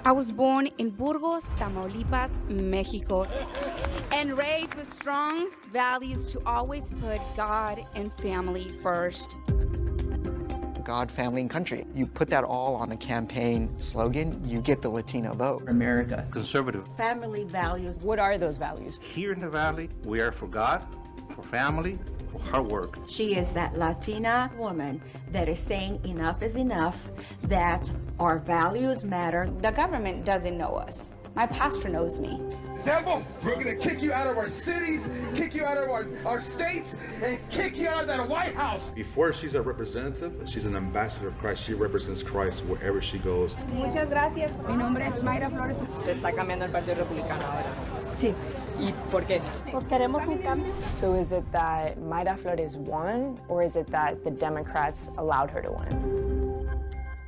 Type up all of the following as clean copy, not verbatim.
I was born in Burgos, Tamaulipas, Mexico, and raised with strong values to always put God and family first. God, family, and country. You put that all on a campaign slogan, you get the Latino vote. America. Conservative. Family values. What are those values? Here in the Valley, we are for God, for family, for hard work. She is that Latina woman that is saying enough is enough, that our values matter. The government doesn't know us. My pastor knows me. Devil, we're gonna kick you out of our cities, kick you out of our states, and kick you out of that White House. Before she's a representative, she's an ambassador of Christ. She represents Christ wherever she goes. Muchas gracias. Mi nombre es Mayra Flores. Se está cambiando el Partido Republicano ahora. Sí. ¿Y por qué? Pues queremos un cambio. So is it that Mayra Flores won, or is it that the Democrats allowed her to win?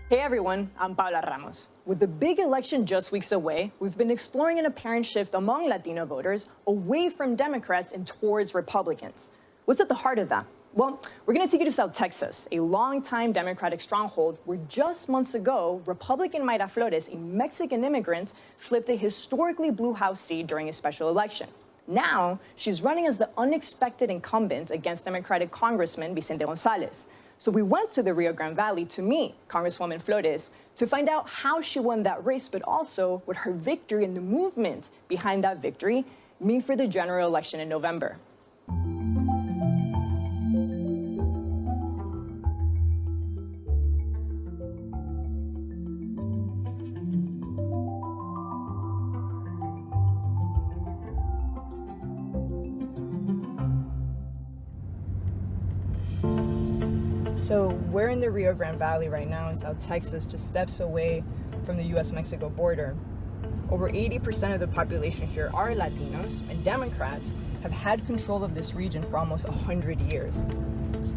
Hey everyone, I'm Paola Ramos. With the big election just weeks away, we've been exploring an apparent shift among Latino voters away from Democrats and towards Republicans. What's at the heart of that? Well, we're going to take you to South Texas, a longtime Democratic stronghold where just months ago, Republican Mayra Flores, a Mexican immigrant, flipped a historically blue House seat during a special election. Now, she's running as the unexpected incumbent against Democratic Congressman Vicente Gonzalez. So we went to the Rio Grande Valley to meet Congresswoman Flores to find out how she won that race, but also what her victory and the movement behind that victory mean for the general election in November. So we're in the Rio Grande Valley right now in South Texas, just steps away from the US-Mexico border. Over 80% of the population here are Latinos, and Democrats have had control of this region for almost 100 years.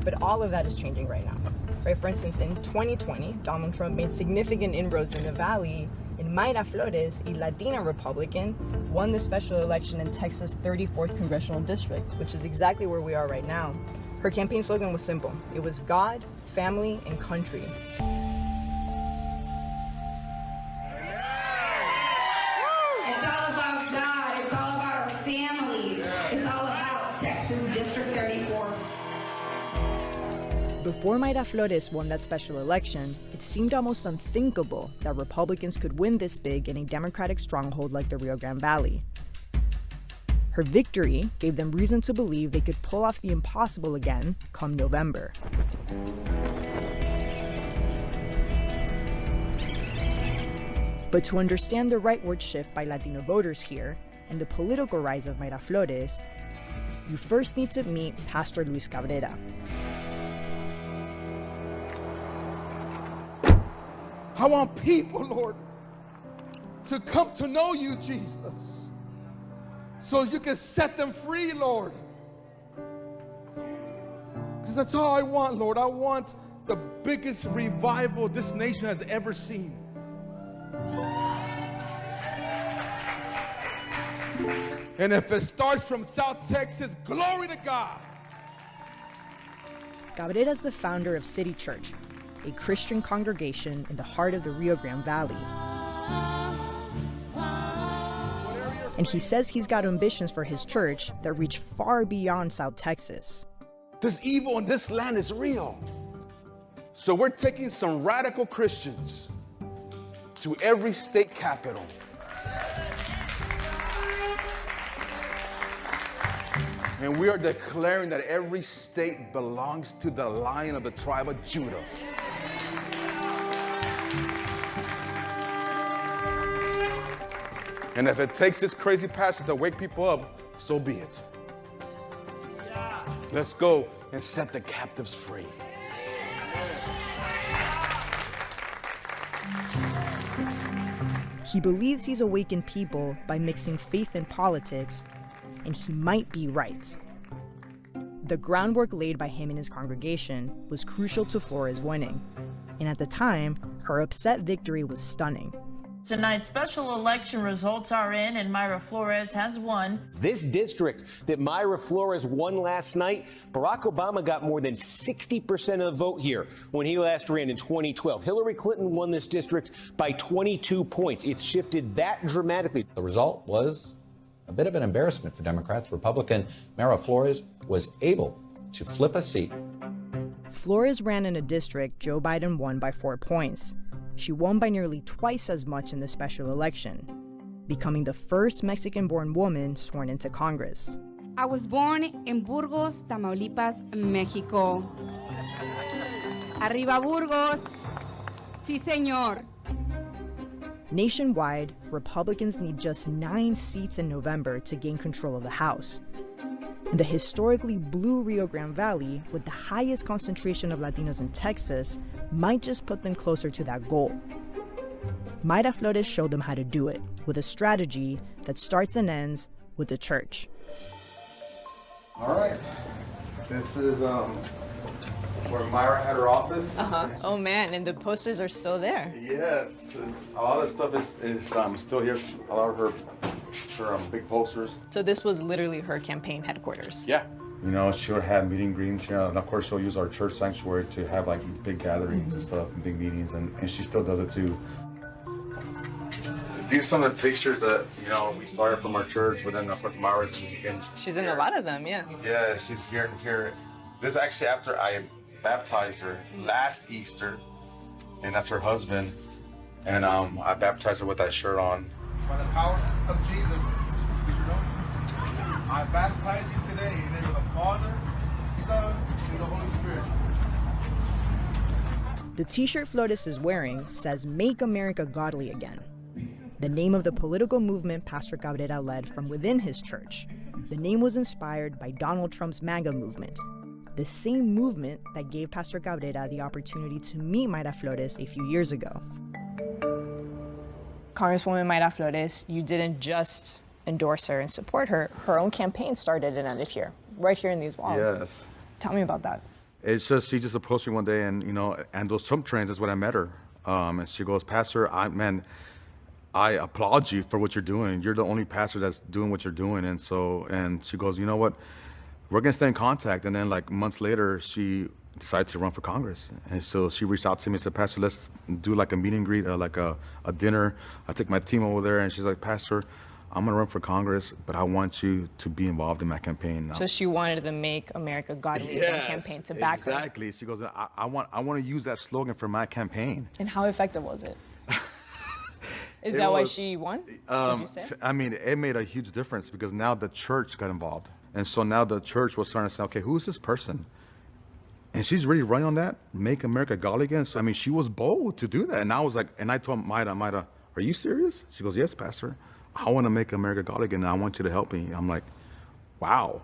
But all of that is changing right now. Right? For instance, in 2020, Donald Trump made significant inroads in the valley, and Mayra Flores, a Latina Republican, won the special election in Texas' 34th Congressional District, which is exactly where we are right now. Her campaign slogan was simple. It was God, family, and country. It's all about God. It's all about our families. It's all about Texas District 34. Before Mayra Flores won that special election, it seemed almost unthinkable that Republicans could win this big in a Democratic stronghold like the Rio Grande Valley. Her victory gave them reason to believe they could pull off the impossible again come November. But to understand the rightward shift by Latino voters here and the political rise of Mayra Flores, you first need to meet Pastor Luis Cabrera. I want people, Lord, to come to know you, Jesus, so you can set them free, Lord. Because that's all I want, Lord. I want the biggest revival this nation has ever seen. And if it starts from South Texas, glory to God. Cabrera is the founder of City Church, a Christian congregation in the heart of the Rio Grande Valley. And he says he's got ambitions for his church that reach far beyond South Texas. This evil in this land is real. So we're taking some radical Christians to every state capital. And we are declaring that every state belongs to the Lion of the tribe of Judah. And if it takes this crazy pastor to wake people up, so be it. Let's go and set the captives free. He believes he's awakened people by mixing faith and politics, and he might be right. The groundwork laid by him and his congregation was crucial to Flores winning, and at the time, her upset victory was stunning. Tonight, special election results are in, and Mayra Flores has won. This district that Mayra Flores won last night, Barack Obama got more than 60% of the vote here when he last ran in 2012. Hillary Clinton won this district by 22 points. It's shifted that dramatically. The result was a bit of an embarrassment for Democrats. Republican Mayra Flores was able to flip a seat. Flores ran in a district Joe Biden won by 4 points. She won by nearly twice as much in the special election, becoming the first Mexican-born woman sworn into Congress. I was born in Burgos, Tamaulipas, Mexico. Arriba Burgos, sí señor. Nationwide, Republicans need just 9 seats in November to gain control of the House. And the historically blue Rio Grande Valley, with the highest concentration of Latinos in Texas, might just put them closer to that goal. Mayra Flores showed them how to do it, with a strategy that starts and ends with the church. All right. This is where Mayra had her office. Oh man, and the posters are still there. Yes. A lot of stuff is still here. A lot of her big posters. So this was literally her campaign headquarters. Yeah. You know, she'll have meeting greens here, and of course she'll use our church sanctuary to have like big gatherings and stuff, and big meetings, and she still does it too. These are some of the pictures that, you know, we started from our church, but then of course Mayra's in. She's in a lot of them, yeah. Yeah, she's here. This is actually after I baptized her last Easter, and that's her husband, and I baptized her with that shirt on. By the power of Jesus, I baptize you today in the name of the Father, Son, and the Holy Spirit. The t-shirt Flores is wearing says "Make America Godly Again," the name of the political movement Pastor Cabrera led from within his church. The name was inspired by Donald Trump's MAGA movement, the same movement that gave Pastor Cabrera the opportunity to meet Mayra Flores a few years ago. Congresswoman Mayra Flores, you didn't just endorse her and support her. Her own campaign started and ended here, right here in these walls. Yes. Tell me about that. It's just, she just approached me one day, and, you know, and those Trump trains is when I met her. And she goes, Pastor, I applaud you for what you're doing. You're the only pastor that's doing what you're doing. And she goes, you know what? We're going to stay in contact. And then like months later, she decided to run for Congress. And so she reached out to me and said, Pastor, let's do like a meet and greet, like a dinner. I took my team over there, and she's like, Pastor, I'm going to run for Congress, but I want you to be involved in my campaign now. So she wanted the Make America Godly Again campaign to back her. Exactly. She goes, I want to use that slogan for my campaign. And how effective was it? Is that why she won? Did you say? I mean, it made a huge difference because now the church got involved. And so now the church was starting to say, okay, who is this person? And she's really running on that, Make America Godly Again. So, I mean, she was bold to do that. And I was like, and I told Mayra, are you serious? She goes, yes, Pastor. I want to make America Godly Again, and I want you to help me. I'm like, wow.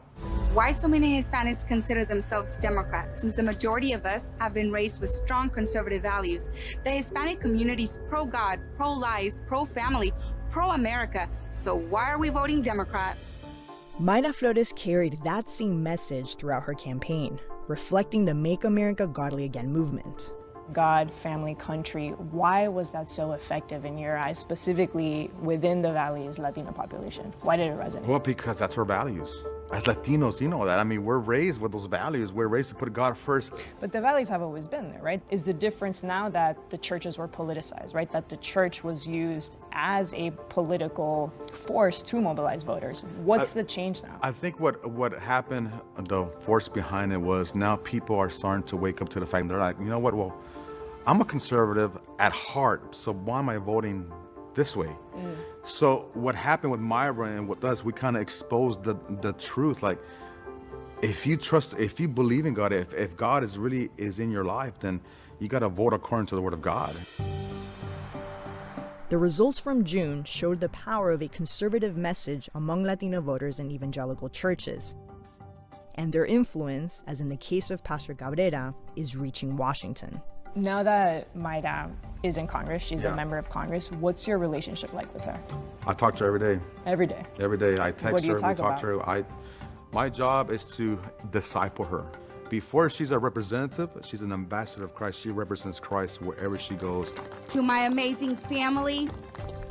Why so many Hispanics consider themselves Democrats, since the majority of us have been raised with strong conservative values? The Hispanic community's pro-God, pro-life, pro-family, pro-America. So why are we voting Democrat? Mayra Flores carried that same message throughout her campaign, reflecting the Make America Godly Again movement. God, family, country. Why was that so effective in your eyes, specifically within the Valley's Latino population? Why did it resonate? Well, because that's our values. As Latinos, you know that. I mean, we're raised with those values. We're raised to put God first. But the Valleys have always been there, right? Is the difference now that the churches were politicized, right? That the church was used as a political force to mobilize voters. What's the change now? I think what happened, the force behind it was now people are starting to wake up to the fact they're like, you know what, well, I'm a conservative at heart, so why am I voting this way? So what happened with Mayra and what does, we kind of exposed the truth. Like, if you believe in God, if God is really in your life, then you got to vote according to the word of God. The results from June showed the power of a conservative message among Latino voters in evangelical churches. And their influence, as in the case of Pastor Cabrera, is reaching Washington. Now that Mayra is in Congress, she's a member of Congress, what's your relationship like with her? I talk to her every day. Every day? Every day. I text her, we talk about? to her. My job is to disciple her. Before she's a representative, she's an ambassador of Christ. She represents Christ wherever she goes. To my amazing family,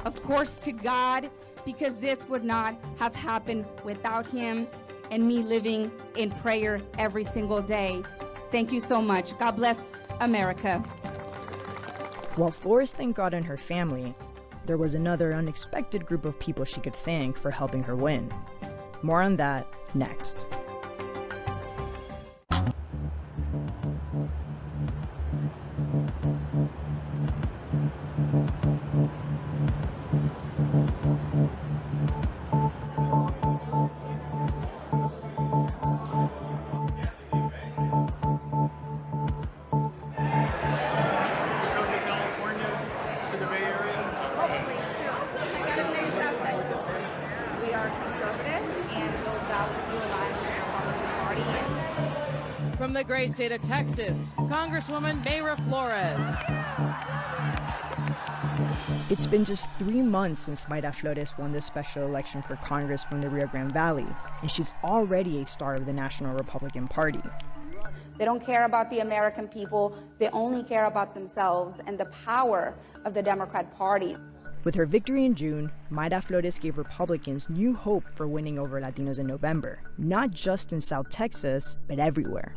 of course to God, because this would not have happened without him and me living in prayer every single day. Thank you so much. God bless America. While Flores thanked God and her family, there was another unexpected group of people she could thank for helping her win. More on that next. From the great state of Texas, Congresswoman Mayra Flores. It's been just 3 months since Mayra Flores won the special election for Congress from the Rio Grande Valley, and she's already a star of the National Republican Party. They don't care about the American people. They only care about themselves and the power of the Democrat Party. With her victory in June, Mayra Flores gave Republicans new hope for winning over Latinos in November, not just in South Texas, but everywhere.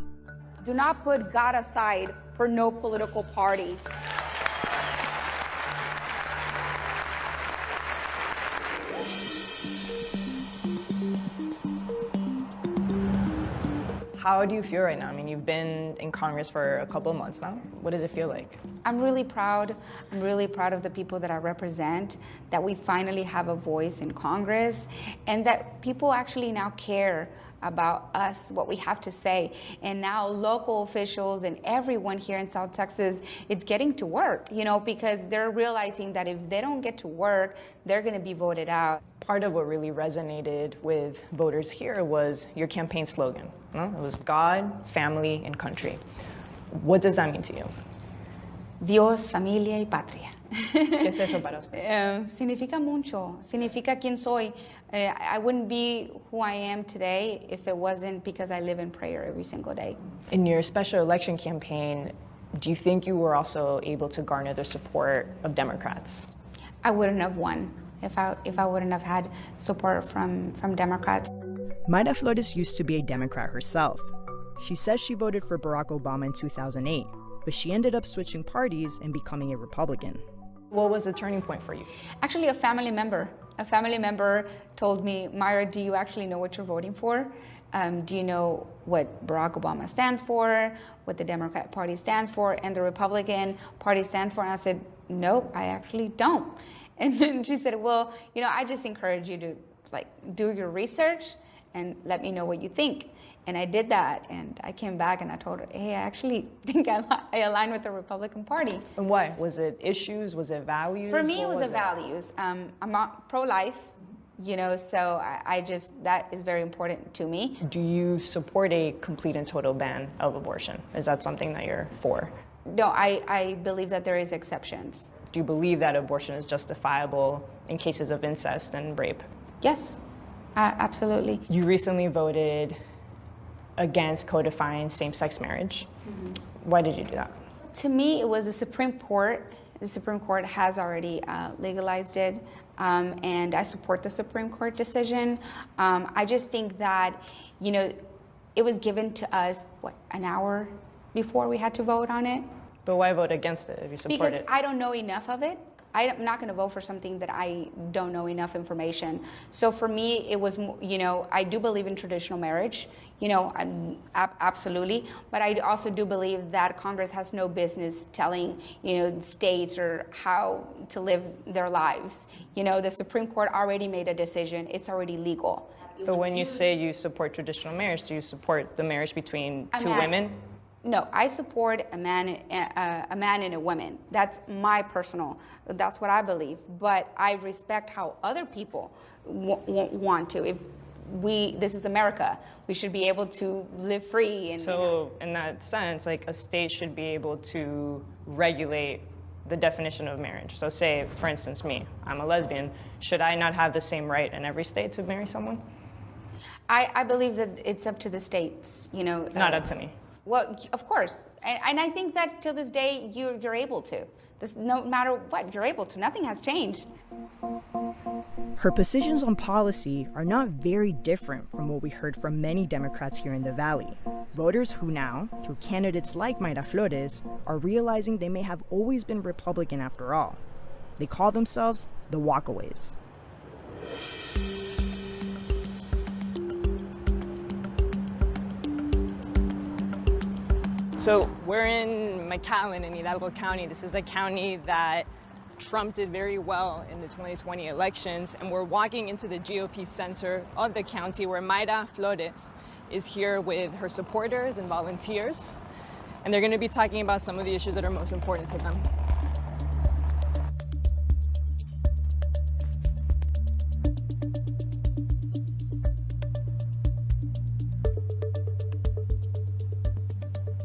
Do not put God aside for no political party. How do you feel right now? I mean, you've been in Congress for a couple of months now. What does it feel like? I'm really proud. I'm really proud of the people that I represent, that we finally have a voice in Congress, and that people actually now care about us, what we have to say. And now local officials and everyone here in South Texas, it's getting to work, because they're realizing that if they don't get to work, they're gonna be voted out. Part of what really resonated with voters here was your campaign slogan. It was God, family, and country. What does that mean to you? Dios, familia y patria. ¿Qué es eso para usted? Significa mucho. Significa quién soy. I wouldn't be who I am today if it wasn't because I live in prayer every single day. In your special election campaign, do you think you were also able to garner the support of Democrats? I wouldn't have won if I wouldn't have had support from Democrats. Mayra Flores used to be a Democrat herself. She says she voted for Barack Obama in 2008, but she ended up switching parties and becoming a Republican. What was the turning point for you? Actually, a family member. A family member told me, Mayra, do you actually know what you're voting for? Do you know what Barack Obama stands for, what the Democrat Party stands for, and the Republican Party stands for? And I said, no, I actually don't. And then she said, well, I just encourage you to do your research and let me know what you think. And I did that, and I came back and I told her, hey, I actually think I align with the Republican Party. And why? Was it issues? Was it values? For me, it was the values. I'm not pro-life, so I just, that is very important to me. Do you support a complete and total ban of abortion? Is that something that you're for? No, I believe that there is exceptions. Do you believe that abortion is justifiable in cases of incest and rape? Yes, absolutely. You recently voted against codifying same-sex marriage. Mm-hmm. Why did you do that? To me, it was the Supreme Court. The Supreme Court has already legalized it, and I support the Supreme Court decision. I just think that, it was given to us, an hour before we had to vote on it. But why vote against it if you support it? Because I don't know enough of it. I'm not going to vote for something that I don't know enough information. So for me, it was, I do believe in traditional marriage, absolutely. But I also do believe that Congress has no business telling, states or how to live their lives. The Supreme Court already made a decision. It's already legal. But when you say you support traditional marriage, do you support the marriage between two women? No, I support a man and a woman. That's my personal, that's what I believe. But I respect how other people want to. If this is America, we should be able to live free. And so in that sense, a state should be able to regulate the definition of marriage. So say, for instance, me, I'm a lesbian. Should I not have the same right in every state to marry someone? I believe that it's up to the states, Not up to me. Well, of course, And I think that till this day, you're able to. No matter what, you're able to. Nothing has changed. Her positions on policy are not very different from what we heard from many Democrats here in the Valley. Voters who now, through candidates like Mayra Flores, are realizing they may have always been Republican after all. They call themselves the walkaways. So we're in McAllen in Hidalgo County. This is a county that Trump did very well in the 2020 elections, and we're walking into the GOP center of the county where Mayra Flores is here with her supporters and volunteers, and they're going to be talking about some of the issues that are most important to them.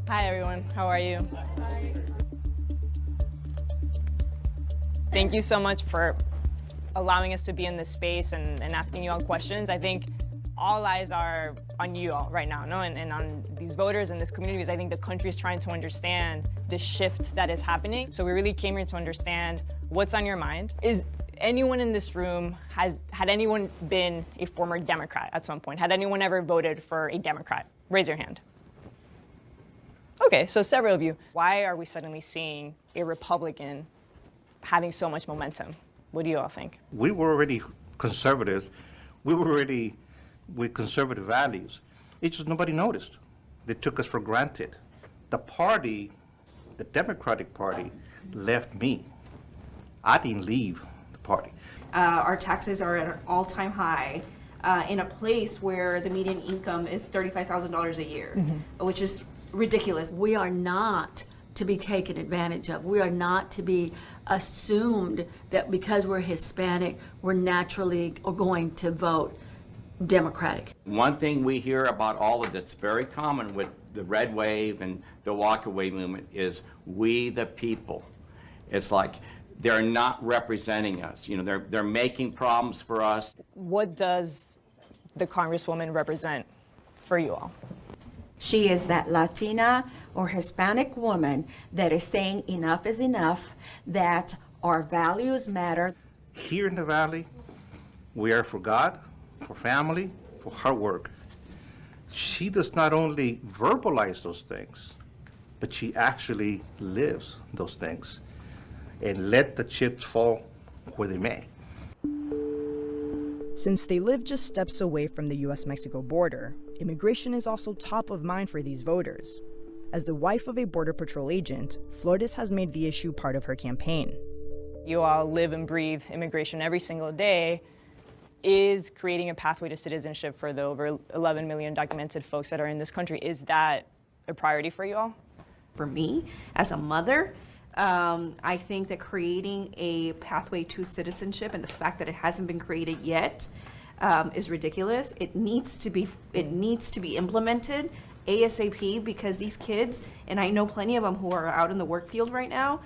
Hi everyone, how are you? Hi. Thank you so much for allowing us to be in this space and asking you all questions. I think all eyes are on you all right now, no? And on these voters and this community, because I think the country is trying to understand the shift that is happening. So we really came here to understand what's on your mind. Is anyone in this room, had anyone been a former Democrat at some point? Had anyone ever voted for a Democrat? Raise your hand. Okay, so several of you. Why are we suddenly seeing a Republican having so much momentum? What do you all think? We were already conservatives. We were already with conservative values. It's just nobody noticed. They took us for granted. The party, the Democratic Party, left me. I didn't leave the party. Our taxes are at an all-time high in a place where the median income is $35,000 a year, which is ridiculous. We are not to be taken advantage of. We are not to be assumed that because we're Hispanic, we're naturally going to vote Democratic. One thing we hear about all of that's very common with the red wave and the walkaway movement is we the people. It's like they're not representing us. You know, they're making problems for us. What does the Congresswoman represent for you all? She is that Latina or Hispanic woman that is saying enough is enough, that our values matter. Here in the Valley, we are for God, for family, for hard work. She does not only verbalize those things, but she actually lives those things and let the chips fall where they may. Since they live just steps away from the US-Mexico border, immigration is also top of mind for these voters. As the wife of a Border Patrol agent, Flores has made the issue part of her campaign. You all live and breathe immigration every single day. Is creating a pathway to citizenship for the over 11 million documented folks that are in this country, is that a priority for you all? For me, as a mother, I think that creating a pathway to citizenship and the fact that it hasn't been created yet is ridiculous. It needs to be implemented ASAP, because these kids, and I know plenty of them who are out in the work field right now,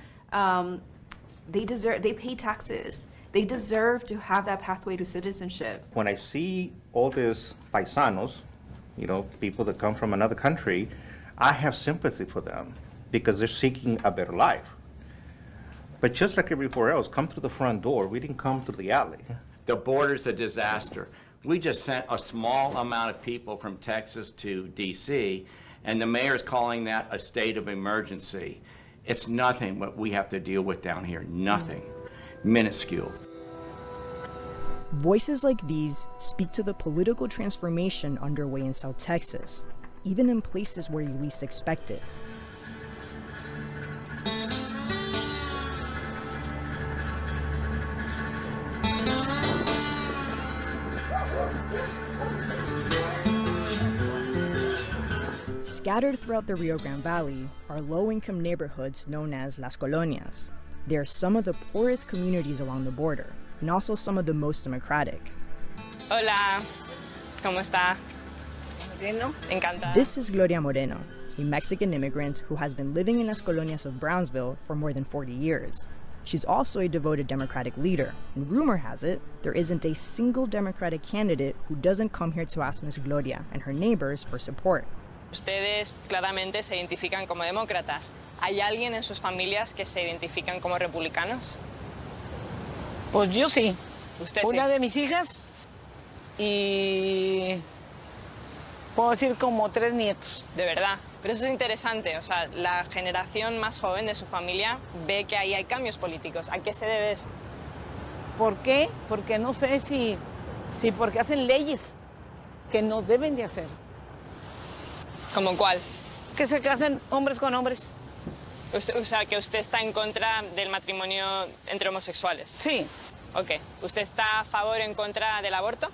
they pay taxes. They deserve to have that pathway to citizenship. When I see all these paisanos, you know, people that come from another country, I have sympathy for them because they're seeking a better life. But just like everywhere else, come through the front door. We didn't come through the alley. The border's a disaster. We just sent a small amount of people from Texas to DC, and the mayor's calling that a state of emergency. It's nothing what we have to deal with down here, nothing. Minuscule. Voices like these speak to the political transformation underway in South Texas, even in places where you least expect it. Scattered throughout the Rio Grande Valley are low-income neighborhoods known as Las Colonias. They are some of the poorest communities along the border, and also some of the most democratic. Hola, ¿cómo está? Moreno, encantada. This is Gloria Moreno, a Mexican immigrant who has been living in Las Colonias of Brownsville for more than 40 years. She's also a devoted Democratic leader, and rumor has it, there isn't a single Democratic candidate who doesn't come here to ask Ms. Gloria and her neighbors for support. Ustedes claramente se identifican como demócratas. ¿Hay alguien en sus familias que se identifican como republicanos? Pues yo sí. ¿Usted Una sí? de mis hijas y puedo decir como 3 nietos. De verdad. Pero eso es interesante. O sea, la generación más joven de su familia ve que ahí hay cambios políticos. ¿A qué se debe eso? ¿Por qué? Porque no sé si porque hacen leyes que no deben de hacer. ¿Cómo cuál? Que se casen hombres con hombres. O sea, que usted está en contra del matrimonio entre homosexuales. Sí. Ok. ¿Usted está a favor o en contra del aborto?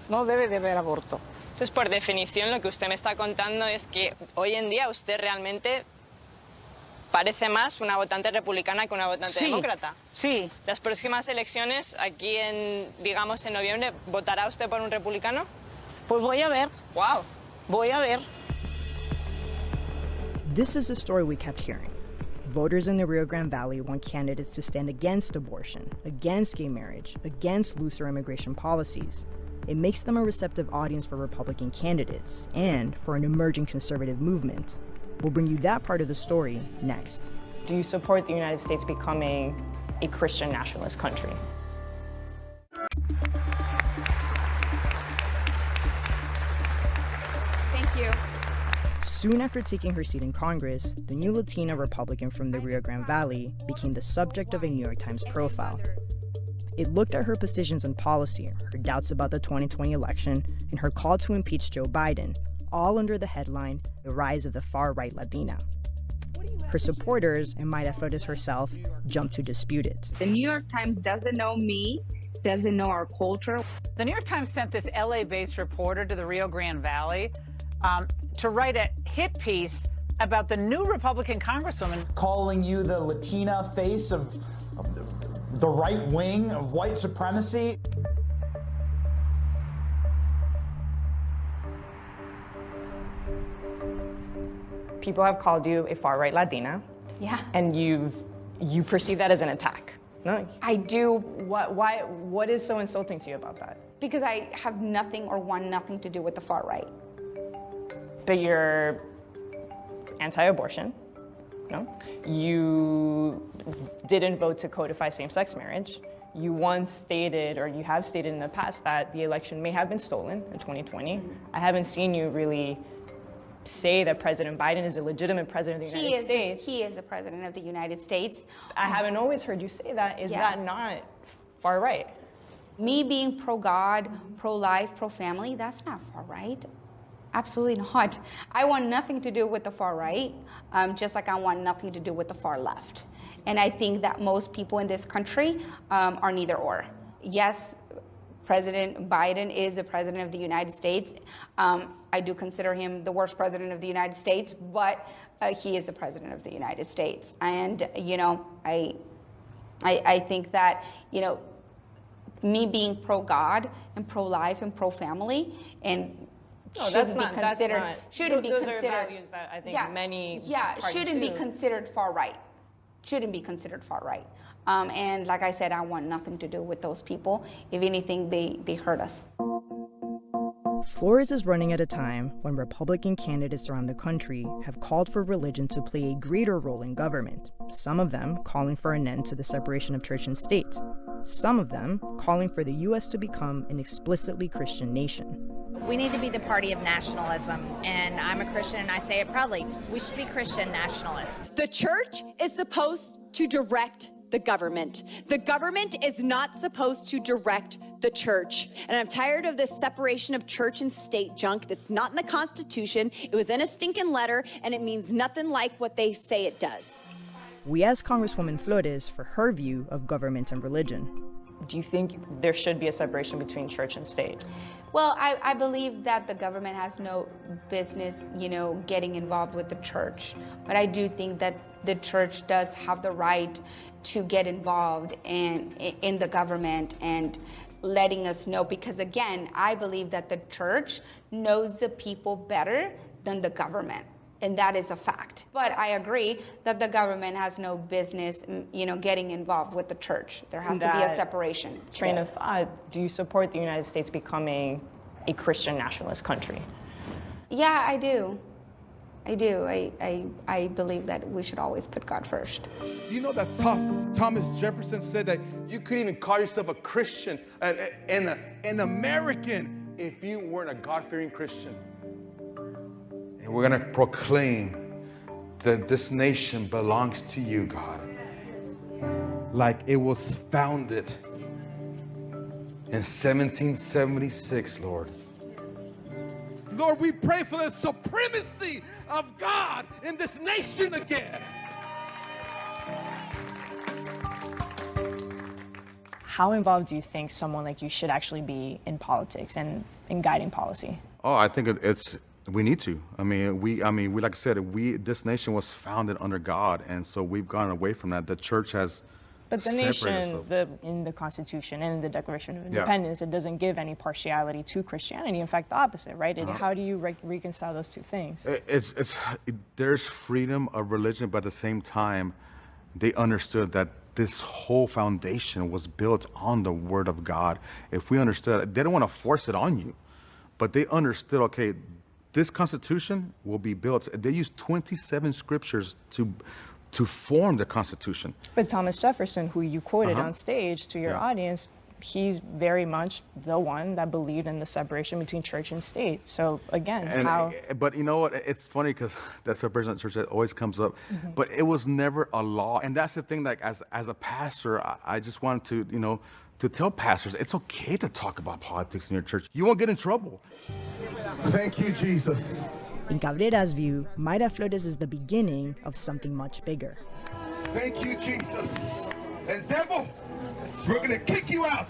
No debe de haber aborto. Entonces, por definición, lo que usted me está contando es que hoy en día usted realmente parece más una votante republicana que una votante demócrata. Sí. Las próximas elecciones, aquí digamos en noviembre, ¿votará usted por un republicano? Pues voy a ver. Wow. Voy a ver. This is the story we kept hearing. Voters in the Rio Grande Valley want candidates to stand against abortion, against gay marriage, against looser immigration policies. It makes them a receptive audience for Republican candidates and for an emerging conservative movement. We'll bring you that part of the story next. Do you support the United States becoming a Christian nationalist country? Thank you. Soon after taking her seat in Congress, the new Latina Republican from the Rio Grande Valley became the subject of a New York Times profile. It looked at her positions on policy, her doubts about the 2020 election, and her call to impeach Joe Biden, all under the headline, The Rise of the Far-Right Latina. Her supporters, and Mayra Flores herself, jumped to dispute it. The New York Times doesn't know me, doesn't know our culture. The New York Times sent this LA-based reporter to the Rio Grande Valley to write a hit piece about the new Republican congresswoman. Calling you the Latina face of the right wing of white supremacy. People have called you a far-right Latina. Yeah. And you perceive that as an attack. No? I do. What is so insulting to you about that? Because I have nothing or want nothing to do with the far right. But you're anti-abortion, no? You didn't vote to codify same-sex marriage. You once stated, or you have stated in the past, that the election may have been stolen in 2020. I haven't seen you really say that President Biden is a legitimate president of the United States. He is the president of the United States. I haven't always heard you say that. Is that not far right? Me being pro-God, pro-life, pro-family, that's not far right. Absolutely not. I want nothing to do with the far right, just like I want nothing to do with the far left. And I think that most people in this country are neither or. Yes, President Biden is the president of the United States. I do consider him the worst president of the United States, but he is the president of the United States. And, you know, I think that, you know, me being pro-God and pro-life and pro-family and shouldn't be considered those are values that I think many parties shouldn't be do. considered far right. Shouldn't be considered far right. And like I said, I want nothing to do with those people. If anything, they hurt us. Flores is running at a time when Republican candidates around the country have called for religion to play a greater role in government, some of them calling for an end to the separation of church and state, some of them calling for the U.S. to become an explicitly Christian nation. We need to be the party of nationalism, and I'm a Christian and I say it proudly. We should be Christian nationalists. The church is supposed to direct the government. The government is not supposed to direct the church. And I'm tired of this separation of church and state junk that's not in the Constitution. It was in a stinking letter, and it means nothing like what they say it does. We asked Congresswoman Flores for her view of government and religion. Do you think there should be a separation between church and state? Well, I believe that the government has no business, you know, getting involved with the church. But I do think that the church does have the right to get involved in the government and letting us know. Because again, I believe that the church knows the people better than the government. And that is a fact. But I agree that the government has no business, you know, getting involved with the church. There has to be a separation. Train of thought, do you support the United States becoming a Christian nationalist country? Yeah, I do. I do. I believe that we should always put God first. Do you know that Thomas Jefferson said that you couldn't even call yourself a Christian, an American, if you weren't a God-fearing Christian? And we're going to proclaim that this nation belongs to you, God. Like it was founded in 1776, Lord. Lord, we pray for the supremacy of God in this nation again. How involved do you think someone like you should actually be in politics and in guiding policy? Oh, I think we need to. We like I said, this nation was founded under God, and so we've gone away from that. The church has. But the nation, in the Constitution and in the Declaration of Independence, it doesn't give any partiality to Christianity. In fact, the opposite, right? How do you reconcile those two things? There's freedom of religion, but at the same time, they understood that this whole foundation was built on the Word of God. If we understood, they don't want to force it on you, but they understood, okay, this Constitution will be built. They used 27 scriptures to form the Constitution. But Thomas Jefferson, who you quoted on stage to your audience, he's very much the one that believed in the separation between church and state. So again, But you know what? It's funny because that separation of church always comes up. But it was never a law, and that's the thing. Like as a pastor, I just wanted to to tell pastors it's okay to talk about politics in your church. You won't get in trouble. Thank you, Jesus. In Cabrera's view, Mayra Flores is the beginning of something much bigger. Thank you, Jesus. And devil, we're going to kick you out.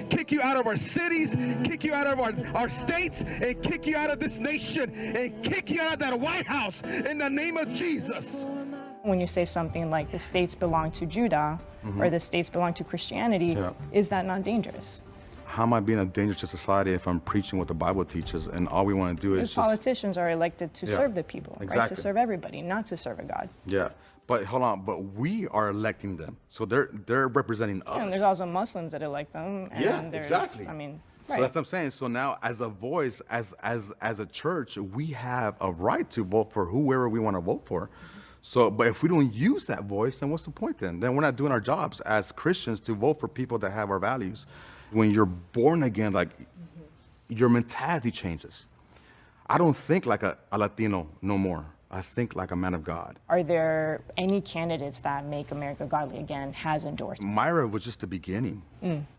Kick you out of our cities, kick you out of our states, and kick you out of this nation, and kick you out of that White House in the name of Jesus. When you say something like the states belong to Judah or the states belong to Christianity, is that not dangerous? How am I being a danger to society if I'm preaching what the Bible teaches and all we want to do is politicians are elected to serve the people, right? To serve everybody, not to serve a God. Yeah, but hold on, but we are electing them, so they're representing us. Yeah, and there's also Muslims that elect them. And exactly. Right. So that's what I'm saying. So now, as a voice, as a church, we have a right to vote for whoever we want to vote for. So, but if we don't use that voice, then what's the point then? Then we're not doing our jobs as Christians to vote for people that have our values. When you're born again, like your mentality changes. I don't think like a Latino no more. I think like a man of God. Are there any candidates that Make America Godly Again has endorsed? Mayra was just the beginning.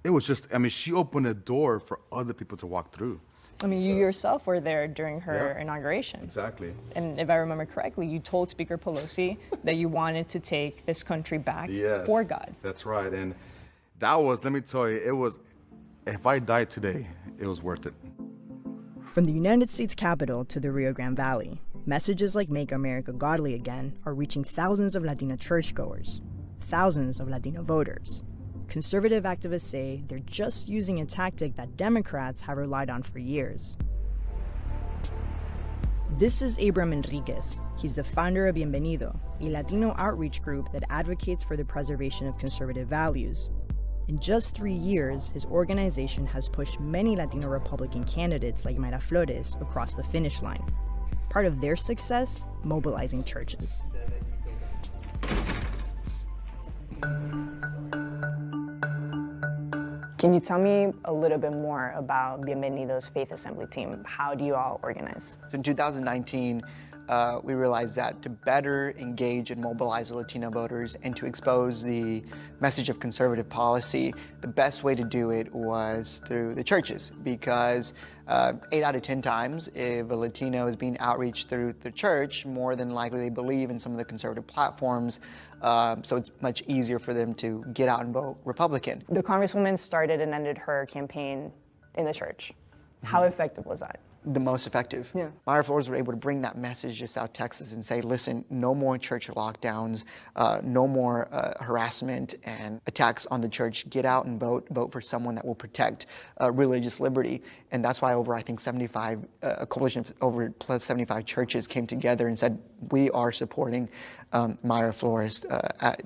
It was just, she opened a door for other people to walk through. You yourself were there during her inauguration. Exactly. And if I remember correctly, you told Speaker Pelosi that you wanted to take this country back for God. That's right. And that was, let me tell you, if I died today, it was worth it. From the United States Capitol to the Rio Grande Valley, messages like Make America Godly Again are reaching thousands of Latina churchgoers, thousands of Latino voters. Conservative activists say they're just using a tactic that Democrats have relied on for years. This is Abraham Enriquez. He's the founder of Bienvenido, a Latino outreach group that advocates for the preservation of conservative values. In just 3 years, his organization has pushed many Latino Republican candidates like Mayra Flores across the finish line. Part of their success, mobilizing churches. Can you tell me a little bit more about Bienvenido's Faith Assembly team? How do you all organize? In 2019, we realized that to better engage and mobilize the Latino voters and to expose the message of conservative policy, the best way to do it was through the churches, because 8 out of 10 times, if a Latino is being outreached through the church, more than likely they believe in some of the conservative platforms, so it's much easier for them to get out and vote Republican. The Congresswoman started and ended her campaign in the church. How effective was that? The most effective. Yeah. Mayra Flores were able to bring that message to South Texas and say, listen, no more church lockdowns, no more harassment and attacks on the church. Get out and vote for someone that will protect religious liberty. And that's why over, I think, 75, a coalition of over plus 75 churches came together and said, we are supporting Mayra Flores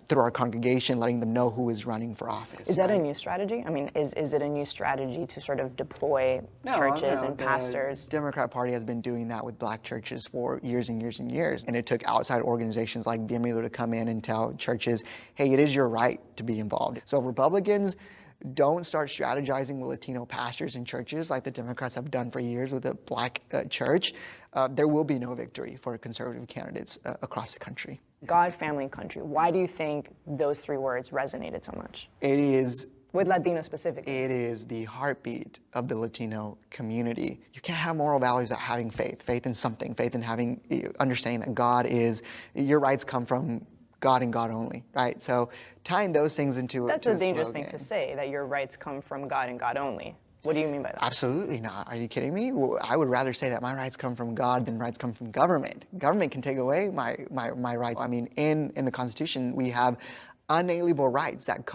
through our congregation, letting them know who is running for office. Is that a new strategy? I mean, is it a new strategy to sort of deploy churches and pastors? The Democrat Party has been doing that with black churches for years and years and years. And it took outside organizations like Bienvenido to come in and tell churches, hey, it is your right to be involved. So if Republicans don't start strategizing with Latino pastors and churches like the Democrats have done for years with a black church, there will be no victory for conservative candidates across the country. God, family, and country. Why do you think those three words resonated so much? It is, with Latinos specifically, it is the heartbeat of the Latino community. You can't have moral values without having faith in something, faith in having, understanding that God is, your rights come from God and God only, right? So tying those things into That's a dangerous slogan. thing to say, that your rights come from God and God only. What do you mean by that? Absolutely not. Are you kidding me? Well, I would rather say that my rights come from God than rights come from government. Government can take away my rights. I mean, in the Constitution, we have unalienable rights that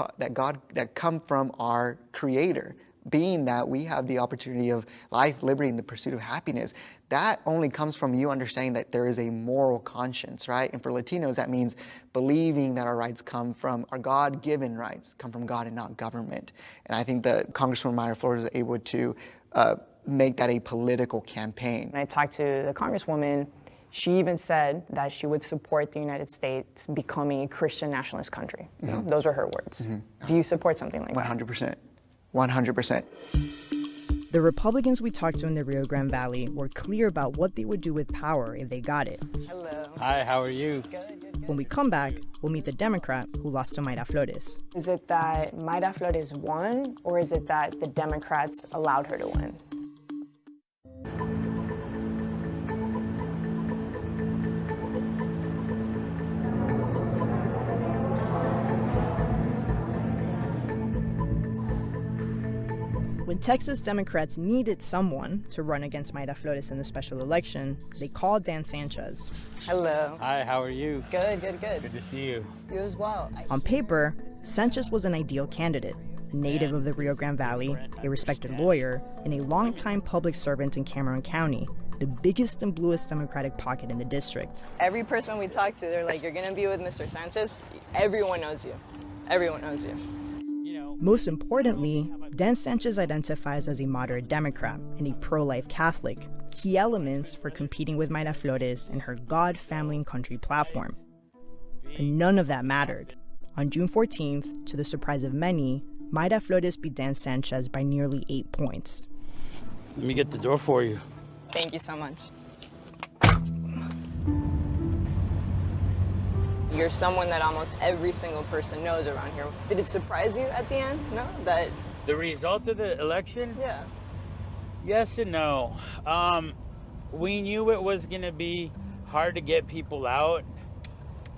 come from our Creator, being that we have the opportunity of life, liberty, and the pursuit of happiness. That only comes from you understanding that there is a moral conscience, right? And for Latinos, that means believing that our rights come from, our God-given rights come from God and not government. And I think that Congresswoman Mayra Flores is able to make that a political campaign. When I talked to the Congresswoman, she even said that she would support the United States becoming a Christian nationalist country. Mm-hmm. Those are her words. Mm-hmm. Do you support something like 100%. 100%. The Republicans we talked to in the Rio Grande Valley were clear about what they would do with power if they got it. Hello. Hi, how are you? Good. When we come back, we'll meet the Democrat who lost to Mayra Flores. Is it that Mayra Flores won, or is it that the Democrats allowed her to win? When Texas Democrats needed someone to run against Mayra Flores in the special election, they called Dan Sanchez. Hello. Hi, how are you? Good. Good to see you. You as well. On paper, Sanchez was an ideal candidate, a native of the Rio Grande Valley, a respected lawyer, and a longtime public servant in Cameron County, the biggest and bluest Democratic pocket in the district. Every person we talk to, they're like, you're going to be with Mr. Sanchez? Everyone knows you. Everyone knows you. Most importantly, Dan Sanchez identifies as a moderate Democrat and a pro-life Catholic, key elements for competing with Mayra Flores and her God, family, and country platform. But none of that mattered. On June 14th, to the surprise of many, Mayra Flores beat Dan Sanchez by nearly 8 points. Let me get the door for you. Thank you so much. You're someone that almost every single person knows around here. Did it surprise you at the end? No? That The result of the election? Yeah. Yes and no. We knew it was going to be hard to get people out,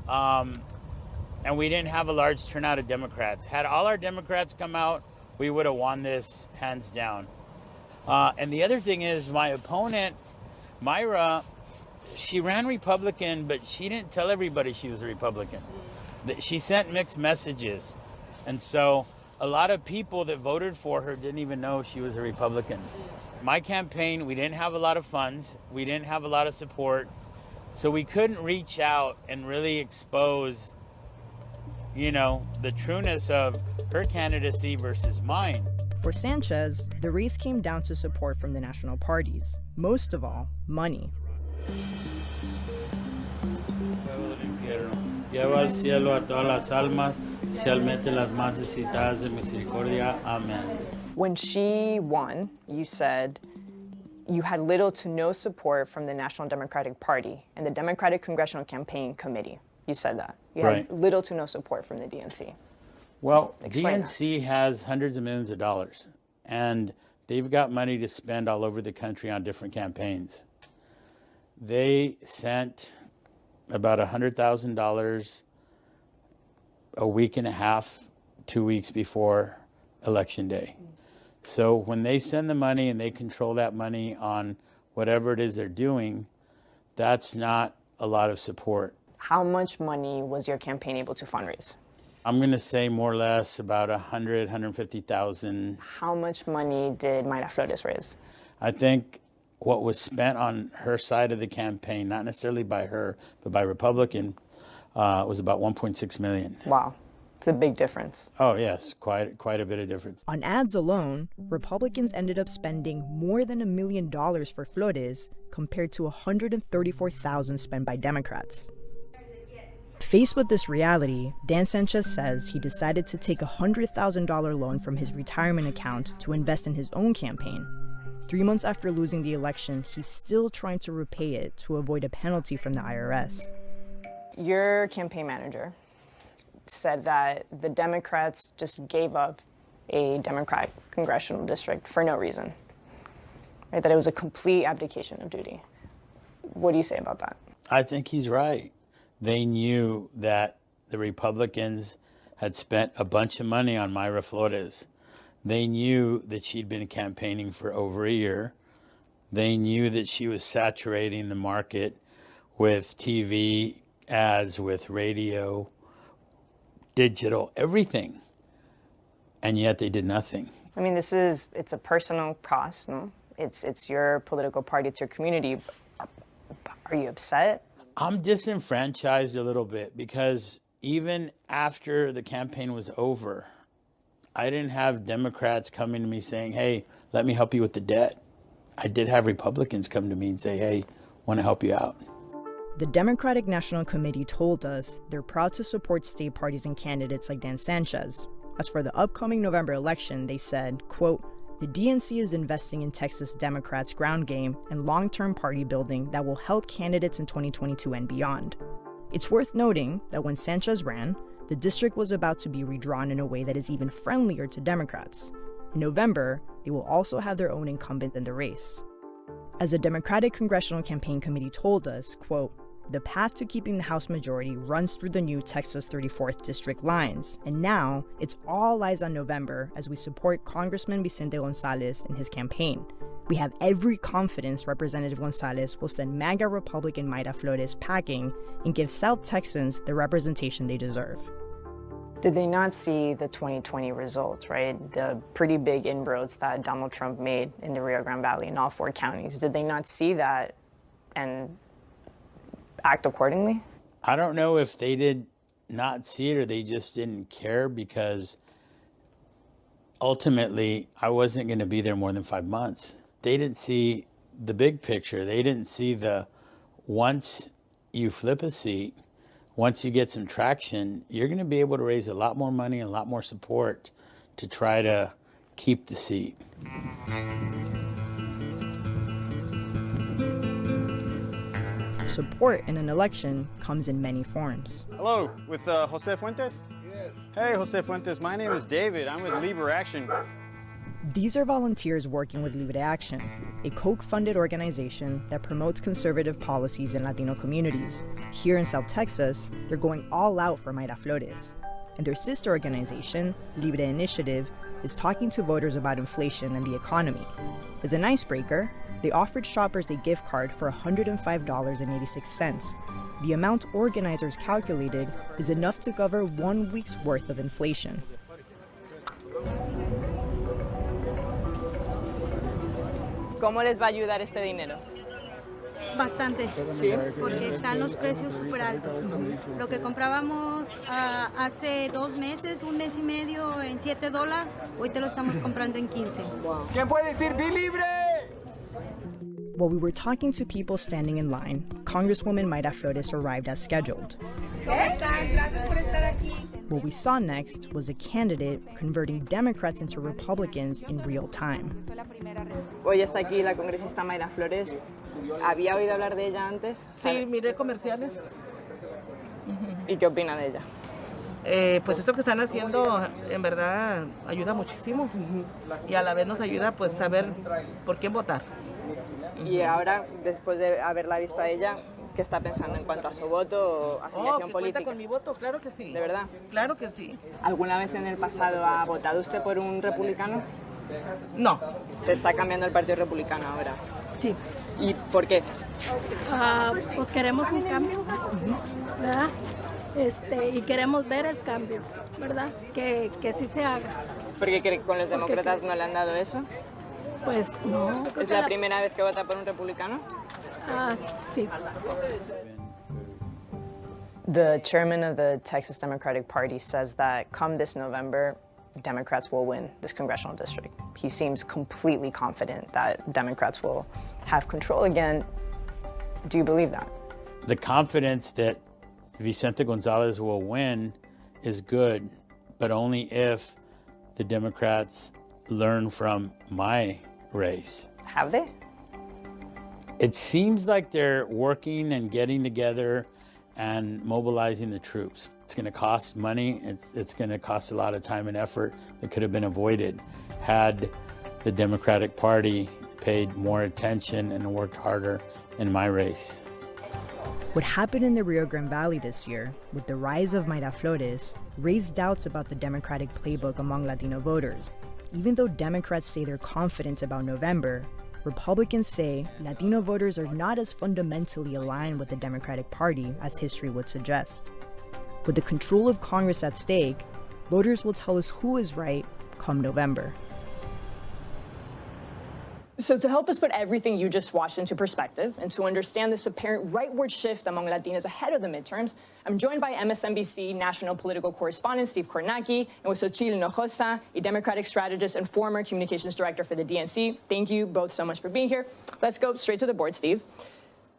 and we didn't have a large turnout of Democrats. Had all our Democrats come out, we would have won this hands down. And the other thing is, my opponent, Mayra, she ran Republican, but she didn't tell everybody she was a Republican. She sent mixed messages. And so a lot of people that voted for her didn't even know she was a Republican. My campaign, we didn't have a lot of funds. We didn't have a lot of support. So we couldn't reach out and really expose, the trueness of her candidacy versus mine. For Sanchez, the race came down to support from the national parties. Most of all, money. Lleva al cielo a todas las almas, especialmente las más necesitadas de misericordia. Amen. when she won, you said you had little to no support from the National Democratic Party and the Democratic Congressional Campaign Committee. You said that. You had little to no support from the DNC. Well, Explain DNC has hundreds of millions of dollars, and they've got money to spend all over the country on different campaigns. They sent about $100,000 a week and a half, 2 weeks before Election Day. So when they send the money and they control that money on whatever it is they're doing, that's not a lot of support. How much money was your campaign able to fundraise? I'm going to say more or less about 150,000. How much money did Mayra Flores raise? I think what was spent on her side of the campaign, not necessarily by her, but by Republican, was about $1.6 million. Wow. It's a big difference. Oh, yes, quite a bit of difference. On ads alone, Republicans ended up spending more than $1 million for Flores compared to $134,000 spent by Democrats. Faced with this reality, Dan Sanchez says he decided to take a $100,000 loan from his retirement account to invest in his own campaign. 3 months after losing the election, he's still trying to repay it to avoid a penalty from the IRS. Your campaign manager said that the Democrats just gave up a Democratic congressional district for no reason, right? That it was a complete abdication of duty. What do you say about that? I think he's right. They knew that the Republicans had spent a bunch of money on Mayra Flores. They knew that she'd been campaigning for over a year. They knew that she was saturating the market with TV ads, with radio, digital, everything. And yet they did nothing. I mean, it's a personal cost, no? It's your political party, it's your community. Are you upset? I'm disenfranchised a little bit because even after the campaign was over, I didn't have Democrats coming to me saying, hey, let me help you with the debt. I did have Republicans come to me and say, hey, want to help you out. The Democratic National Committee told us they're proud to support state parties and candidates like Dan Sanchez. As for the upcoming November election, they said, quote, the DNC is investing in Texas Democrats' ground game and long-term party building that will help candidates in 2022 and beyond. It's worth noting that when Sanchez ran, the district was about to be redrawn in a way that is even friendlier to Democrats. In November, they will also have their own incumbent in the race. As the Democratic Congressional Campaign Committee told us, quote, the path to keeping the House majority runs through the new Texas 34th District lines, and now it's all eyes on November as we support Congressman Vicente Gonzalez in his campaign. We have every confidence Representative Gonzalez will send MAGA Republican Mayra Flores packing and give South Texans the representation they deserve. Did they not see the 2020 results, right? The pretty big inroads that Donald Trump made in the Rio Grande Valley in all 4 counties. Did they not see that and act accordingly? I don't know if they did not see it or they just didn't care, because ultimately I wasn't going to be there more than 5 months. They didn't see the big picture. They didn't see the, once you flip a seat, once you get some traction, you're going to be able to raise a lot more money and a lot more support to try to keep the seat. Support in an election comes in many forms. Hello, with Jose Fuentes? Yes. Hey, Jose Fuentes, my name is David. I'm with Libre Action. These are volunteers working with Libre Action, a Koch-funded organization that promotes conservative policies in Latino communities. Here in South Texas, they're going all out for Mayra Flores. And their sister organization, Libre Initiative, is talking to voters about inflation and the economy. As an icebreaker, they offered shoppers a gift card for $105.86. The amount organizers calculated is enough to cover 1 week's worth of inflation. ¿Cómo les va a ayudar este dinero? Bastante, ¿Sí? porque están los precios súper altos. Lo que comprábamos hace 2 meses, 1 mes y medio en $7, hoy te lo estamos comprando en 15. ¿Quién puede decir "Be libre"? While we were talking to people standing in line, Congresswoman Mayra Flores arrived as scheduled. What we saw next was a candidate converting Democrats into Republicans in real time. Hoy está aquí la congresista Mayra Flores. ¿Había oído hablar de ella antes? Sí, miré comerciales. ¿Y qué opina de ella? Pues esto que están haciendo en verdad ayuda muchísimo y a la vez nos ayuda pues saber por quién votar. Y ahora, después de haberla visto a ella, ¿qué está pensando en cuanto a su voto o afiliación política? Cuenta con mi voto, claro que sí. ¿De verdad? Claro que sí. ¿Alguna vez en el pasado ha votado usted por un republicano? No. ¿Se está cambiando el Partido Republicano ahora? Sí. ¿Y por qué? Pues queremos un cambio, ¿verdad? Y queremos ver el cambio, ¿verdad? Que sí se haga. ¿Por qué cree que con los demócratas no le han dado eso? Pues no. ¿Es la primera vez que vota por un republicano? Sí. The chairman of the Texas Democratic Party says that come this November, Democrats will win this congressional district. He seems completely confident that Democrats will have control again. Do you believe that? The confidence that Vicente Gonzalez will win is good, but only if the Democrats learn from my race. Have they? It seems like they're working and getting together and mobilizing the troops. It's going to cost money. It's going to cost a lot of time and effort that could have been avoided had the Democratic Party paid more attention and worked harder in my race. What happened in the Rio Grande Valley this year, with the rise of Mayra Flores, raised doubts about the Democratic playbook among Latino voters. Even though Democrats say they're confident about November, Republicans say Latino voters are not as fundamentally aligned with the Democratic Party as history would suggest. With the control of Congress at stake, voters will tell us who is right come November. So to help us put everything you just watched into perspective and to understand this apparent rightward shift among Latinos ahead of the midterms, I'm joined by MSNBC national political correspondent Steve Kornacki and with Xochitl Hinojosa, a Democratic strategist and former communications director for the DNC. Thank you both so much for being here. Let's go straight to the board, Steve.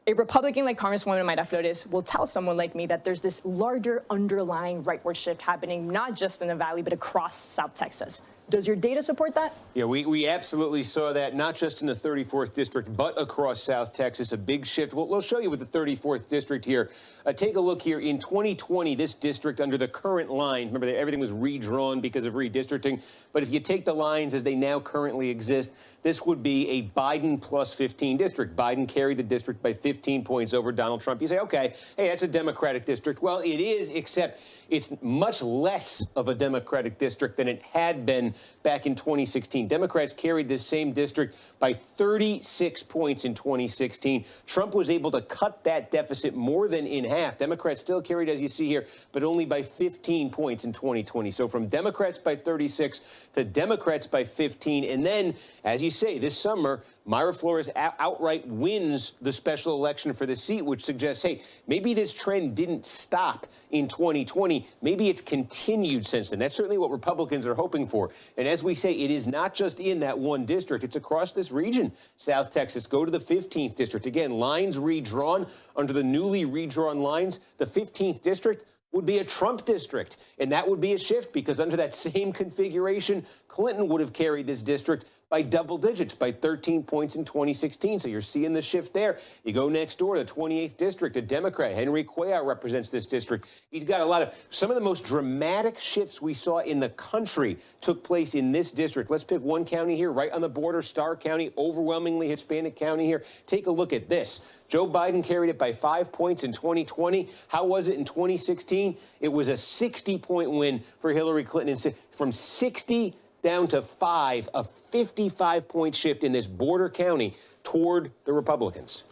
A Republican like Congresswoman Mayra Flores will tell someone like me that there's this larger underlying rightward shift happening not just in the Valley, but across South Texas. Does your data support that? Yeah, we absolutely saw that, not just in the 34th District, but across South Texas, a big shift. We'll show you with the 34th District here. Take a look here. In 2020, this district under the current line, remember that everything was redrawn because of redistricting, but if you take the lines as they now currently exist, this would be a Biden plus 15 district. Biden carried the district by 15 points over Donald Trump. You say, okay, hey, that's a Democratic district. Well, it is, except it's much less of a Democratic district than it had been back in 2016. Democrats carried this same district by 36 points in 2016. Trump was able to cut that deficit more than in half. Democrats still carried, as you see here, but only by 15 points in 2020. So from Democrats by 36 to Democrats by 15. And then, as you say, this summer, Mayra Flores outright wins the special election for the seat, which suggests, hey, maybe this trend didn't stop in 2020. Maybe it's continued since then. That's certainly what Republicans are hoping for. And as we say, it is not just in that one district. It's across this region. South Texas, go to the 15th district. Again, lines redrawn under the newly redrawn lines. The 15th district would be a Trump district. And that would be a shift because under that same configuration, Clinton would have carried this district by double digits, by 13 points in 2016. So you're seeing the shift there. You go next door, the 28th district, a Democrat. Henry Cuellar represents this district. He's got some of the most dramatic shifts we saw in the country took place in this district. Let's pick one county here, right on the border, Starr County, overwhelmingly Hispanic county here. Take a look at this. Joe Biden carried it by 5 points in 2020. How was it in 2016? It was a 60-point win for Hillary Clinton. From 60 down to 5, a 55-point shift in this border county toward the Republicans.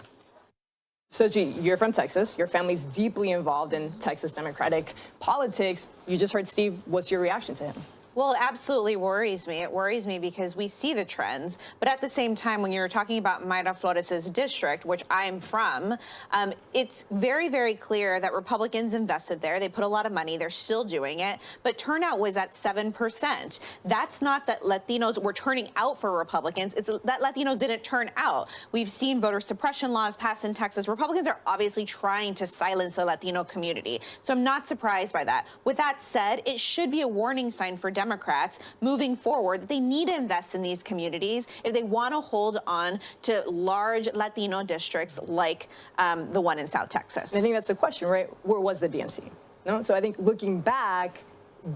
Sochi, you're from Texas. Your family's deeply involved in Texas Democratic politics. You just heard Steve. What's your reaction to him? Well, it absolutely worries me. It worries me because we see the trends. But at the same time, when you're talking about Mayra Flores' district, which I'm from, it's very, very clear that Republicans invested there. They put a lot of money. They're still doing it. But turnout was at 7%. That's not that Latinos were turning out for Republicans. It's that Latinos didn't turn out. We've seen voter suppression laws passed in Texas. Republicans are obviously trying to silence the Latino community. So I'm not surprised by that. With that said, it should be a warning sign for Democrats moving forward that they need to invest in these communities if they want to hold on to large Latino districts like the one in South Texas. And I think that's the question, right? Where was the DNC? No? So I think looking back,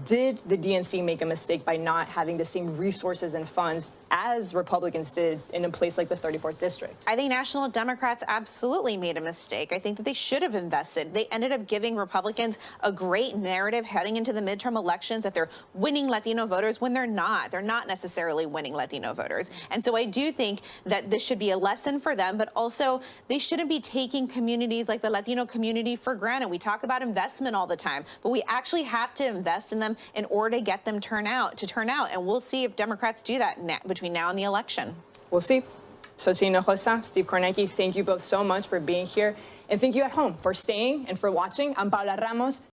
did the DNC make a mistake by not having the same resources and funds as Republicans did in a place like the 34th District? I think National Democrats absolutely made a mistake. I think that they should have invested. They ended up giving Republicans a great narrative heading into the midterm elections that they're winning Latino voters when they're not. They're not necessarily winning Latino voters. And so I do think that this should be a lesson for them, but also they shouldn't be taking communities like the Latino community for granted. We talk about investment all the time, but we actually have to invest in mobilizing them in order to get them to turn out. And we'll see if Democrats do that between now and the election. We'll see. Xochitl Hinojosa, Steve Kornacki, thank you both so much for being here. And thank you at home for staying and for watching. I'm Paola Ramos.